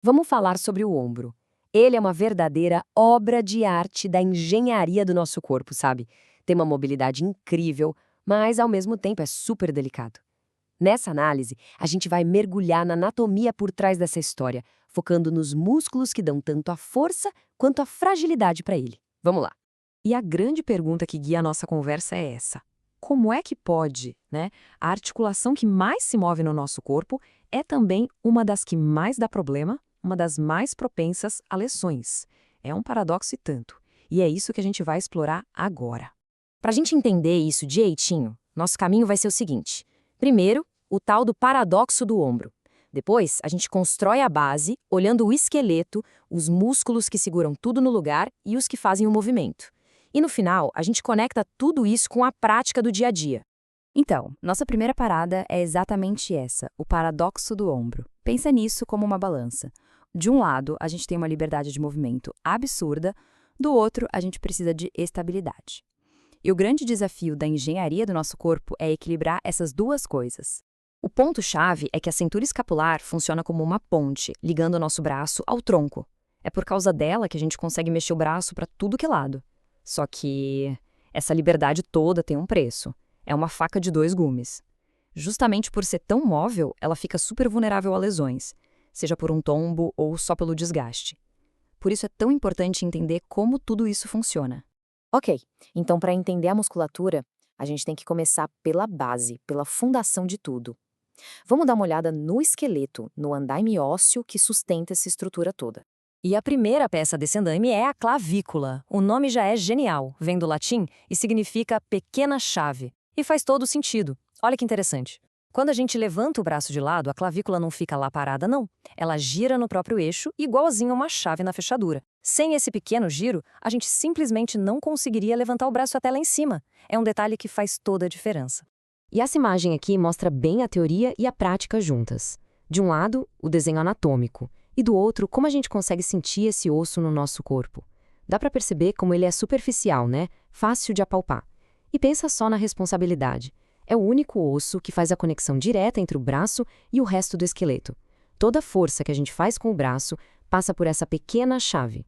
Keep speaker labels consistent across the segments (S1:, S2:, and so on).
S1: Vamos falar sobre o ombro. Ele é uma verdadeira obra de arte da engenharia do nosso corpo, sabe? Tem uma mobilidade incrível, mas ao mesmo tempo é super delicado. Nessa análise, a gente vai mergulhar na anatomia por trás dessa história, focando nos músculos que dão tanto a força quanto a fragilidade para ele. Vamos lá.
S2: E a grande pergunta que guia a nossa conversa é essa: como é que pode, né? A articulação que mais se move no nosso corpo é também uma das que mais dá problema, uma das mais propensas a lesões. É um paradoxo e tanto. E é isso que a gente vai explorar agora.
S1: Para a gente entender isso direitinho, nosso caminho vai ser o seguinte. Primeiro, o tal do paradoxo do ombro. Depois, a gente constrói a base, olhando o esqueleto, os músculos que seguram tudo no lugar e os que fazem o movimento. E no final, a gente conecta tudo isso com a prática do dia a dia.
S3: Então, nossa primeira parada é exatamente essa, o paradoxo do ombro. Pensa nisso como uma balança. De um lado, a gente tem uma liberdade de movimento absurda, do outro, a gente precisa de estabilidade. E o grande desafio da engenharia do nosso corpo é equilibrar essas duas coisas.
S1: O ponto-chave é que a cintura escapular funciona como uma ponte, ligando o nosso braço ao tronco. É por causa dela que a gente consegue mexer o braço para tudo que é lado. Só que essa liberdade toda tem um preço. É uma faca de dois gumes. Justamente por ser tão móvel, ela fica super vulnerável a lesões, seja por um tombo ou só pelo desgaste. Por isso é tão importante entender como tudo isso funciona. Ok, então para entender a musculatura, a gente tem que começar pela base, pela fundação de tudo. Vamos dar uma olhada no esqueleto, no andaime ósseo que sustenta essa estrutura toda. E a primeira peça desse andaime é a clavícula. O nome já é genial, vem do latim e significa pequena chave. E faz todo sentido. Olha que interessante. Quando a gente levanta o braço de lado, a clavícula não fica lá parada, não. Ela gira no próprio eixo, igualzinho a uma chave na fechadura. Sem esse pequeno giro, a gente simplesmente não conseguiria levantar o braço até lá em cima. É um detalhe que faz toda a diferença. E essa imagem aqui mostra bem a teoria e a prática juntas. De um lado, o desenho anatômico, e do outro, como a gente consegue sentir esse osso no nosso corpo. Dá para perceber como ele é superficial, né? Fácil de apalpar. E pensa só na responsabilidade. É o único osso que faz a conexão direta entre o braço e o resto do esqueleto. Toda a força que a gente faz com o braço passa por essa pequena chave.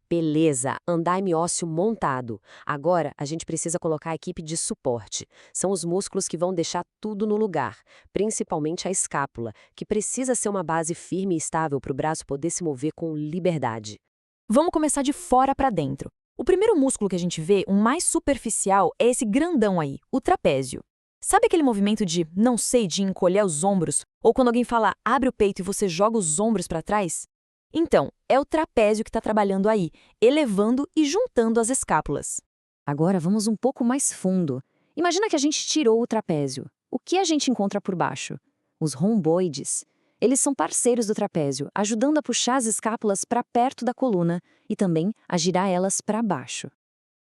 S1: Beleza, andaime ósseo montado. Agora a gente precisa colocar a equipe de suporte. São os músculos que vão deixar tudo no lugar, principalmente a escápula, que precisa ser uma base firme e estável para o braço poder se mover com liberdade.
S3: Vamos começar de fora para dentro. O primeiro músculo que a gente vê, o mais superficial, é esse grandão aí, o trapézio. Sabe aquele movimento de, não sei, de encolher os ombros? Ou quando alguém fala, abre o peito e você joga os ombros para trás? Então, é o trapézio que está trabalhando aí, elevando e juntando as escápulas.
S1: Agora vamos um pouco mais fundo. Imagina que a gente tirou o trapézio. O que a gente encontra por baixo? Os romboides. Eles são parceiros do trapézio, ajudando a puxar as escápulas para perto da coluna e também a girar elas para baixo.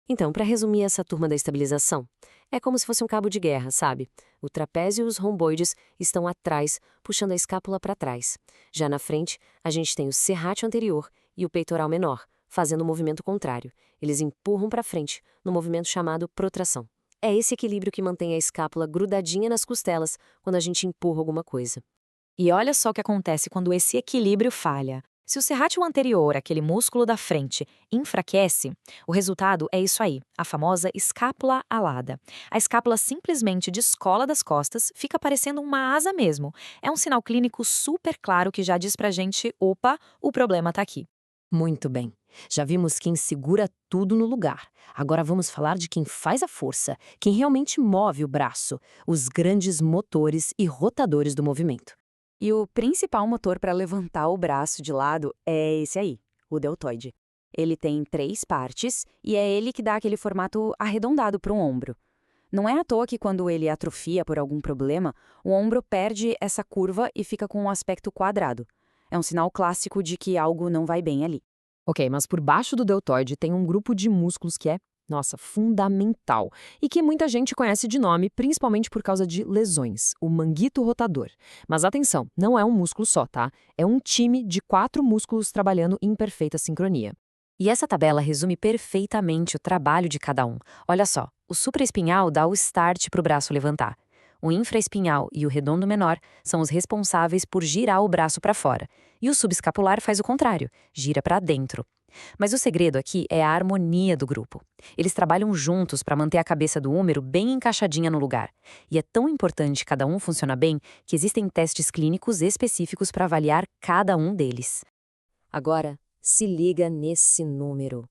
S1: Então, para resumir essa turma da estabilização, é como se fosse um cabo de guerra, sabe? O trapézio e os romboides estão atrás, puxando a escápula para trás. Já na frente, a gente tem o serrátil anterior e o peitoral menor, fazendo o movimento contrário. Eles empurram para frente, no movimento chamado protração. É esse equilíbrio que mantém a escápula grudadinha nas costelas quando a gente empurra alguma coisa.
S3: E olha só o que acontece quando esse equilíbrio falha. Se o serrátil anterior, aquele músculo da frente, enfraquece, o resultado é isso aí, a famosa escápula alada. A escápula simplesmente descola das costas, fica parecendo uma asa mesmo. É um sinal clínico super claro que já diz pra gente, opa, o problema tá aqui.
S1: Muito bem. Já vimos quem segura tudo no lugar. Agora vamos falar de quem faz a força, quem realmente move o braço, os grandes motores e rotadores do movimento.
S3: E o principal motor para levantar o braço de lado é esse aí, o deltoide. Ele tem 3 partes e é ele que dá aquele formato arredondado para um ombro. Não é à toa que quando ele atrofia por algum problema, o ombro perde essa curva e fica com um aspecto quadrado. É um sinal clássico de que algo não vai bem ali.
S1: Ok, mas por baixo do deltoide tem um grupo de músculos que é, nossa, fundamental e que muita gente conhece de nome, principalmente por causa de lesões, o manguito rotador. Mas atenção, não é um músculo só, tá? É um time de 4 músculos trabalhando em perfeita sincronia. E essa tabela resume perfeitamente o trabalho de cada um. Olha só, o supraespinhal dá o start para o braço levantar.
S3: O infraespinhal e o redondo menor são os responsáveis por girar o braço para fora, e o subescapular faz o contrário, gira para dentro. Mas o segredo aqui é a harmonia do grupo. Eles trabalham juntos para manter a cabeça do húmero bem encaixadinha no lugar. E é tão importante cada um funcionar bem que existem testes clínicos específicos para avaliar cada um deles.
S1: Agora, se liga nesse número.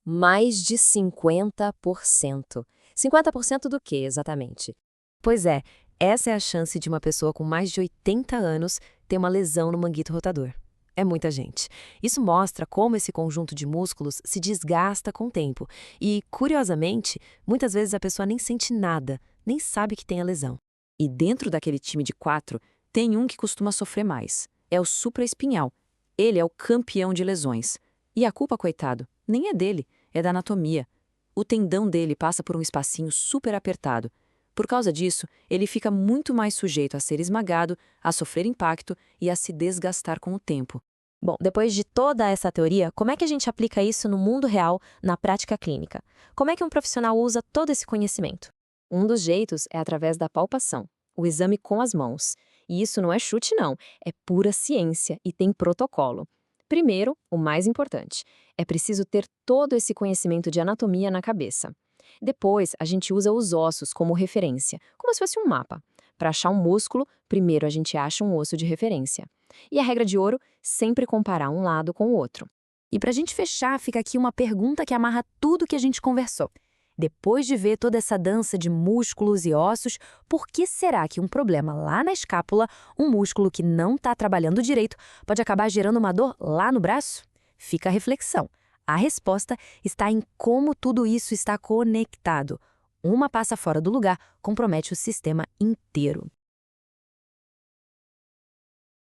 S1: Mais de 50%. 50% do que, exatamente? Pois é, essa é a chance de uma pessoa com mais de 80 anos ter uma lesão no manguito rotador. É muita gente. Isso mostra como esse conjunto de músculos se desgasta com o tempo. E, curiosamente, muitas vezes a pessoa nem sente nada, nem sabe que tem a lesão.
S2: E dentro daquele time de 4, tem um que costuma sofrer mais. É o supraespinhal. Ele é o campeão de lesões. E a culpa, coitado, nem é dele, é da anatomia. O tendão dele passa por um espacinho super apertado. Por causa disso, ele fica muito mais sujeito a ser esmagado, a sofrer impacto e a se desgastar com o tempo.
S1: Bom, depois de toda essa teoria, como é que a gente aplica isso no mundo real, na prática clínica? Como é que um profissional usa todo esse conhecimento? Um dos jeitos é através da palpação, o exame com as mãos. E isso não é chute, não, é pura ciência e tem protocolo. Primeiro, o mais importante, é preciso ter todo esse conhecimento de anatomia na cabeça. Depois, a gente usa os ossos como referência, como se fosse um mapa. Para achar um músculo, primeiro a gente acha um osso de referência. E a regra de ouro, sempre comparar um lado com o outro. E para a gente fechar, fica aqui uma pergunta que amarra tudo que a gente conversou. Depois de ver toda essa dança de músculos e ossos, por que será que um problema lá na escápula, um músculo que não está trabalhando direito, pode acabar gerando uma dor lá no braço? Fica a reflexão. A resposta está em como tudo isso está conectado. Uma passa fora do lugar, compromete o sistema inteiro.